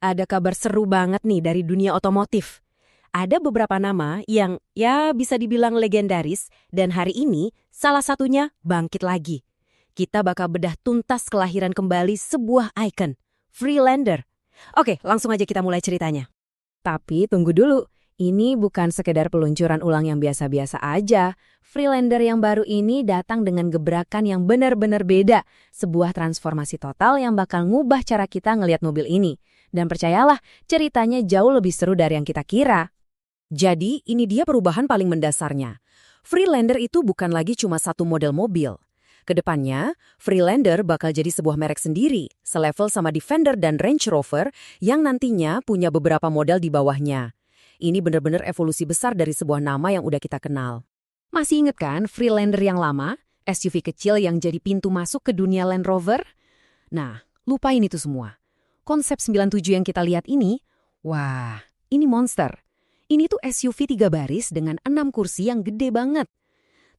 ada kabar seru banget nih dari dunia otomotif. Ada beberapa nama yang bisa dibilang legendaris dan hari ini salah satunya bangkit lagi. Kita bakal bedah tuntas kelahiran kembali sebuah ikon, Freelander. Oke, langsung aja kita mulai ceritanya. Tapi tunggu dulu, ini bukan sekedar peluncuran ulang yang biasa-biasa aja. Freelander yang baru ini datang dengan gebrakan yang benar-benar beda. Sebuah transformasi total yang bakal ngubah cara kita ngelihat mobil ini. Dan percayalah, ceritanya jauh lebih seru dari yang kita kira. Jadi, ini dia perubahan paling mendasarnya. Freelander itu bukan lagi cuma satu model mobil. Kedepannya, Freelander bakal jadi sebuah merek sendiri, selevel sama Defender dan Range Rover yang nantinya punya beberapa model di bawahnya. Ini benar-benar evolusi besar dari sebuah nama yang udah kita kenal. Masih inget kan Freelander yang lama? SUV kecil yang jadi pintu masuk ke dunia Land Rover? Nah, lupain itu semua. Konsep 97 yang kita lihat ini, wah, ini monster. Ini tuh SUV 3 baris dengan 6 kursi yang gede banget.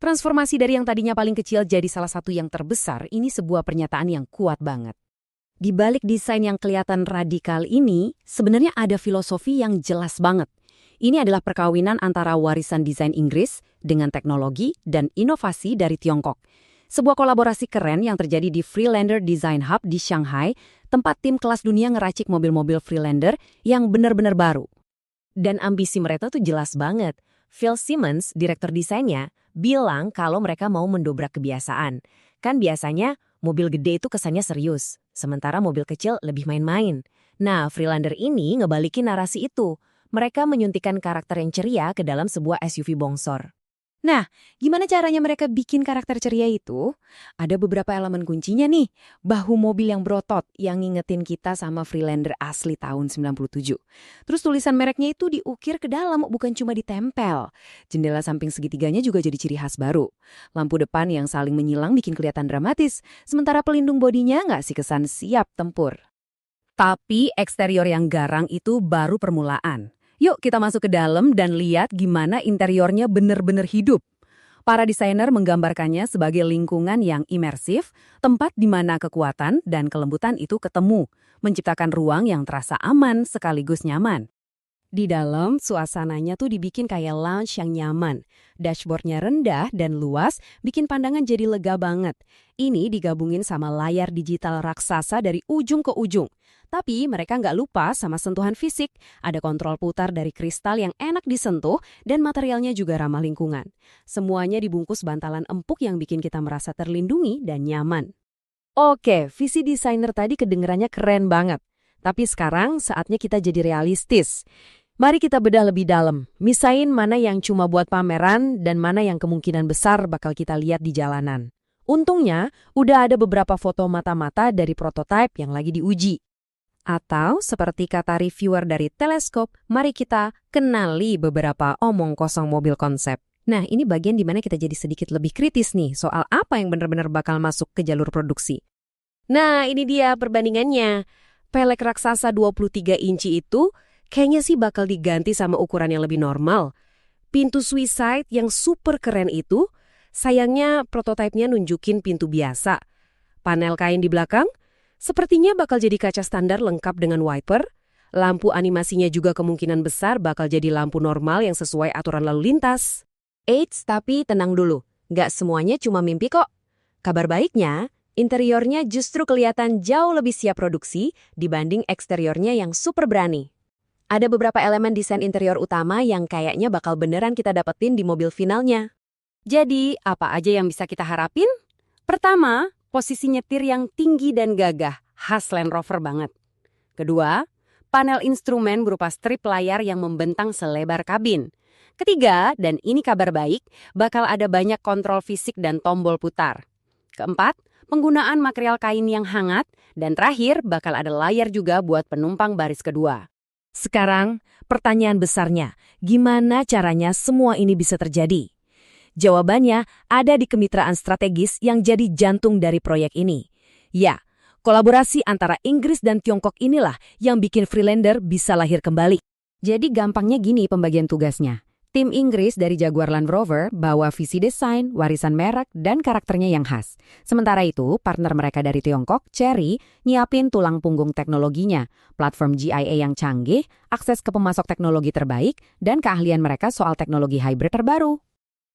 Transformasi dari yang tadinya paling kecil jadi salah satu yang terbesar, ini sebuah pernyataan yang kuat banget. Di balik desain yang kelihatan radikal ini, sebenarnya ada filosofi yang jelas banget. Ini adalah perkawinan antara warisan desain Inggris dengan teknologi dan inovasi dari Tiongkok. Sebuah kolaborasi keren yang terjadi di Freelander Design Hub di Shanghai, tempat tim kelas dunia ngeracik mobil-mobil Freelander yang benar-benar baru. Dan ambisi mereka tuh jelas banget. Phil Simmons, direktur desainnya, bilang kalau mereka mau mendobrak kebiasaan. Kan biasanya mobil gede itu kesannya serius, sementara mobil kecil lebih main-main. Nah, Freelander ini ngebalikin narasi itu. Mereka menyuntikkan karakter yang ceria ke dalam sebuah SUV bongsor. Nah, gimana caranya mereka bikin karakter ceria itu? Ada beberapa elemen kuncinya nih. Bahu mobil yang berotot yang ngingetin kita sama Freelander asli tahun 97. Terus tulisan mereknya itu diukir ke dalam, bukan cuma ditempel. Jendela samping segitiganya juga jadi ciri khas baru. Lampu depan yang saling menyilang bikin kelihatan dramatis. Sementara pelindung bodinya nggak sih kesan siap tempur. Tapi eksterior yang garang itu baru permulaan. Yuk kita masuk ke dalam dan lihat gimana interiornya benar-benar hidup. Para desainer menggambarkannya sebagai lingkungan yang imersif, tempat di mana kekuatan dan kelembutan itu ketemu, menciptakan ruang yang terasa aman sekaligus nyaman. Di dalam, suasananya tuh dibikin kayak lounge yang nyaman. Dashboardnya rendah dan luas, bikin pandangan jadi lega banget. Ini digabungin sama layar digital raksasa dari ujung ke ujung. Tapi mereka nggak lupa sama sentuhan fisik. Ada kontrol putar dari kristal yang enak disentuh dan materialnya juga ramah lingkungan. Semuanya dibungkus bantalan empuk yang bikin kita merasa terlindungi dan nyaman. Oke, visi desainer tadi kedengerannya keren banget. Tapi sekarang saatnya kita jadi realistis. Mari kita bedah lebih dalam. Misain mana yang cuma buat pameran dan mana yang kemungkinan besar bakal kita lihat di jalanan. Untungnya, udah ada beberapa foto mata-mata dari prototipe yang lagi diuji. Atau seperti kata reviewer dari Teleskop, mari kita kenali beberapa omong kosong mobil konsep. Nah, ini bagian di mana kita jadi sedikit lebih kritis nih soal apa yang benar-benar bakal masuk ke jalur produksi. Nah, ini dia perbandingannya. Pelek raksasa 23 inci itu kayaknya sih bakal diganti sama ukuran yang lebih normal. Pintu suicide yang super keren itu, sayangnya prototipenya nunjukin pintu biasa. Panel kain di belakang, sepertinya bakal jadi kaca standar lengkap dengan wiper. Lampu animasinya juga kemungkinan besar bakal jadi lampu normal yang sesuai aturan lalu lintas. Eits, tapi tenang dulu. Nggak semuanya cuma mimpi kok. Kabar baiknya, interiornya justru kelihatan jauh lebih siap produksi dibanding eksteriornya yang super berani. Ada beberapa elemen desain interior utama yang kayaknya bakal beneran kita dapetin di mobil finalnya. Jadi, apa aja yang bisa kita harapin? Pertama, posisi nyetir yang tinggi dan gagah, khas Land Rover banget. Kedua, panel instrumen berupa strip layar yang membentang selebar kabin. Ketiga, dan ini kabar baik, bakal ada banyak kontrol fisik dan tombol putar. Keempat, penggunaan material kain yang hangat. Dan terakhir, bakal ada layar juga buat penumpang baris kedua. Sekarang, pertanyaan besarnya, gimana caranya semua ini bisa terjadi? Jawabannya ada di kemitraan strategis yang jadi jantung dari proyek ini. Ya, kolaborasi antara Inggris dan Tiongkok inilah yang bikin Freelander bisa lahir kembali. Jadi gampangnya gini pembagian tugasnya. Tim Inggris dari Jaguar Land Rover bawa visi desain, warisan merek, dan karakternya yang khas. Sementara itu, partner mereka dari Tiongkok, Chery, nyiapin tulang punggung teknologinya, platform GIA yang canggih, akses ke pemasok teknologi terbaik, dan keahlian mereka soal teknologi hybrid terbaru.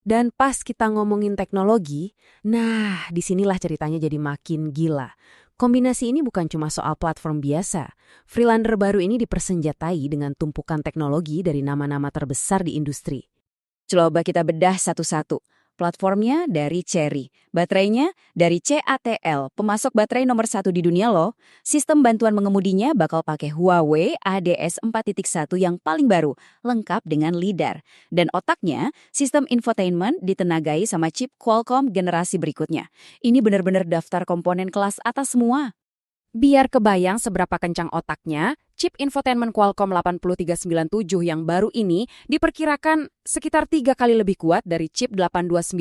Dan pas kita ngomongin teknologi, nah disinilah ceritanya jadi makin gila. Kombinasi ini bukan cuma soal platform biasa. Freelander baru ini dipersenjatai dengan tumpukan teknologi dari nama-nama terbesar di industri. Coba kita bedah satu-satu. Platformnya dari Chery, baterainya dari CATL, pemasok baterai nomor 1 di dunia loh. Sistem bantuan mengemudinya bakal pakai Huawei ADS 4.1 yang paling baru, lengkap dengan LiDAR. Dan otaknya, sistem infotainment ditenagai sama chip Qualcomm generasi berikutnya. Ini benar-benar daftar komponen kelas atas semua. Biar kebayang seberapa kencang otaknya, chip infotainment Qualcomm 8397 yang baru ini diperkirakan sekitar 3 kali lebih kuat dari chip 8295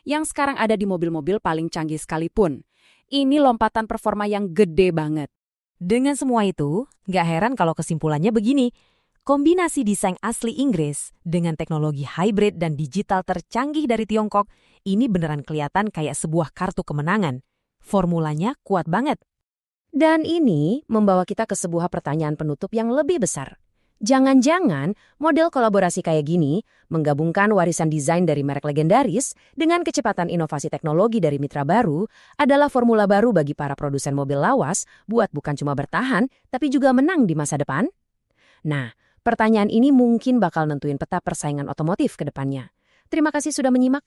yang sekarang ada di mobil-mobil paling canggih sekalipun. Ini lompatan performa yang gede banget. Dengan semua itu, nggak heran kalau kesimpulannya begini. Kombinasi desain asli Inggris dengan teknologi hybrid dan digital tercanggih dari Tiongkok, ini beneran kelihatan kayak sebuah kartu kemenangan. Formulanya kuat banget. Dan ini membawa kita ke sebuah pertanyaan penutup yang lebih besar. Jangan-jangan model kolaborasi kayak gini menggabungkan warisan desain dari merek legendaris dengan kecepatan inovasi teknologi dari mitra baru adalah formula baru bagi para produsen mobil lawas buat bukan cuma bertahan, tapi juga menang di masa depan? Nah, pertanyaan ini mungkin bakal nentuin peta persaingan otomotif ke depannya. Terima kasih sudah menyimak.